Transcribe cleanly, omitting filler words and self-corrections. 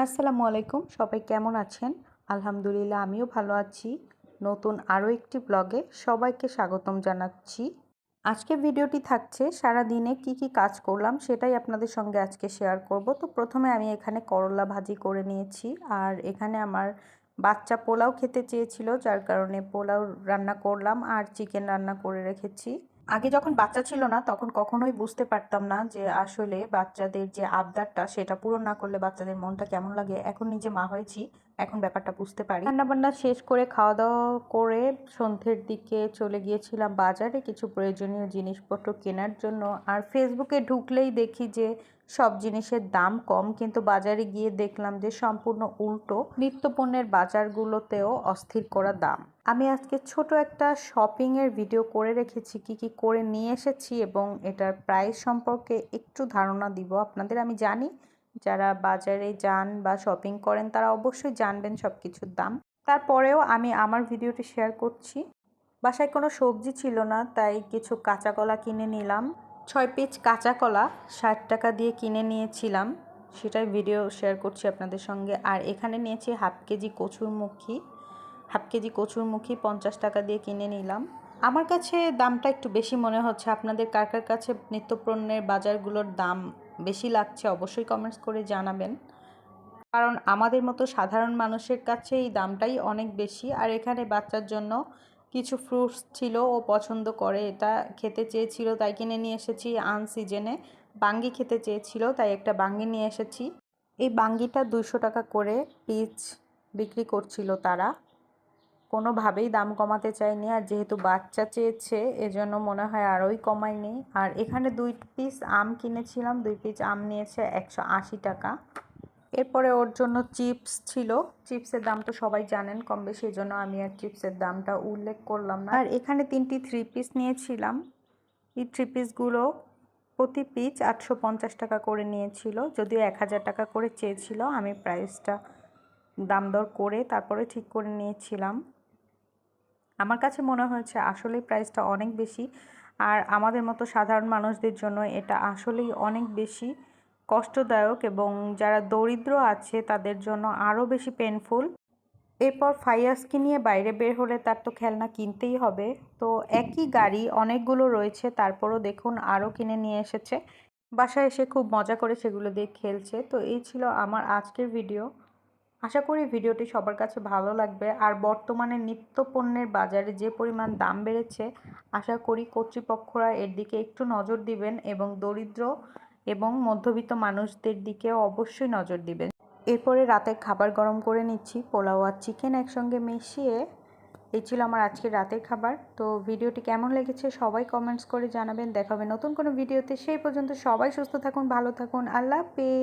আসসালামু আলাইকুম, সবাই কেমন আছেন? আলহামদুলিল্লাহ আমিও ভালো আছি। নতুন আরও একটি ব্লগে সবাইকে স্বাগতম জানাচ্ছি। আজকে ভিডিওটি থাকছে সারাদিনে কি কাজ করলাম সেটাই আপনাদের সঙ্গে আজকে শেয়ার করব। তো প্রথমে আমি এখানে করলা ভাজি করে নিয়েছি, আর এখানে আমার বাচ্চা পোলাও খেতে চেয়েছিল, যার কারণে পোলাও রান্না করলাম আর চিকেন রান্না করে রেখেছি। আগে যখন বাচ্চা ছিল না তখন কখনোই বুঝতে পারতাম না যে আসলে বাচ্চাদের যে আবদারটা সেটা পূরণ না করলে বাচ্চাদের মনটা কেমন লাগে। এখন নিজে মা হয়েছি, এখন ব্যাপারটা বুঝতে পারি। রান্নাবান্না শেষ করে খাওয়া দাওয়া করে সন্ধ্যের দিকে চলে গিয়েছিলাম বাজারে কিছু প্রয়োজনীয় জিনিসপত্র কেনার জন্য। আর ফেসবুকে ঢুকলেই দেখি যে সব জিনিসের দাম কম, কিন্তু বাজারে গিয়ে দেখলাম যে সম্পূর্ণ উল্টো। নিত্যপণ্যের বাজারগুলোতেও অস্থির করা দাম। আমি আজকে ছোট একটা শপিংয়ের ভিডিও করে রেখেছি, কি করে নিয়ে এসেছি এবং এটার প্রাইস সম্পর্কে একটু ধারণা দিব আপনাদের। আমি জানি যারা বাজারে যান বা শপিং করেন তারা অবশ্যই জানবেন সব কিছুর দাম, তারপরেও আমি আমার ভিডিওটি শেয়ার করছি। বাসায় কোনো সবজি ছিল না, তাই কিছু কাঁচা কলা কিনে নিলাম। 6 পিস কাঁচা কলা 60 টাকা দিয়ে কিনে নিয়েছিলাম, সেটাই ভিডিও শেয়ার করছি আপনাদের সঙ্গে। আর এখানে নিয়েছি হাফ কেজি কচুরমুখী 50 টাকা দিয়ে কিনে নিলাম। আমার কাছে দামটা একটু বেশি মনে হচ্ছে। আপনাদের কার কার কাছে নিত্যপণ্যের বাজারগুলোর দাম বেশি লাগছে অবশ্যই কমেন্টস করে জানাবেন, কারণ আমাদের মতো সাধারণ মানুষের কাছে এই দামটাই অনেক বেশি। আর এখানে বাচ্চার জন্য কিছু ফ্রুটস ছিল, ও পছন্দ করে, এটা খেতে চেয়েছিল তাই কিনে নিয়ে এসেছি। আনসিজনে বাঙ্গি খেতে চেয়েছিল তাই একটা বাঙ্গি নিয়ে এসেছি। এই বাঙ্গিটা 200 টাকা করে পিস বিক্রি করছিল তারা, কোনোভাবেই দাম কমাতে চায়নি। আর যেহেতু বাচ্চা চেয়েছে এজন্য মনে হয় আরোই কমায়নি। আর এখানে 2 পিস আম কিনেছিলাম, 2 পিস আম নিয়েছে 180 টাকা। এরপরে ওর জন্য চিপস ছিল, চিপসের দাম তো সবাই জানেন কম বেশি, এই জন্য আমি আর চিপসের দামটা উল্লেখ করলাম না। আর এখানে 3টি 3 পিস নিয়েছিলাম। এই 3 পিসগুলো প্রতি পিস 850 টাকা করে নিয়েছিল, যদিও 1000 টাকা করে চেয়েছিল। আমি প্রাইসটা দাম দর করে তারপরে ঠিক করে নিয়েছিলাম। আমার কাছে মনে হয়েছে আসলেই প্রাইসটা অনেক বেশি, আর আমাদের মতো সাধারণ মানুষদের জন্য এটা আসলেই অনেক বেশি কষ্টদায়ক, এবং যারা দরিদ্র আছে তাদের জন্য আরও বেশি পেনফুল। এরপর ফাইয়াজকে নিয়ে বাইরে বের হলে তার তো খেলনা কিনতেই হবে। তো একই গাড়ি অনেকগুলো রয়েছে, তারপরও দেখুন আরও কিনে নিয়ে এসেছে। বাসায় এসে খুব মজা করে সেগুলো দিয়ে খেলছে। তো এই ছিল আমার আজকের ভিডিও। আশা করি ভিডিওটি সবার কাছে ভালো লাগবে। আর বর্তমানে নিত্যপণ্যের বাজারে যে পরিমাণ দাম বেড়েছে, আশা করি কর্তৃপক্ষরা এর দিকে একটু নজর দিবেন এবং দরিদ্র এবং মধ্যবিত্ত মানুষদের দিকেও অবশ্যই নজর দিবেন। এরপরে রাতের খাবার গরম করে নিচ্ছি, পোলাও আর চিকেন একসঙ্গে মিশিয়ে। এই ছিল আমার আজকের রাতের খাবার। তো ভিডিওটি কেমন লেগেছে সবাই কমেন্টস করে জানাবেন। দেখা হবে নতুন কোনো ভিডিওতে, সেই পর্যন্ত সবাই সুস্থ থাকুন, ভালো থাকুন, আল্লাহ হাফেজ।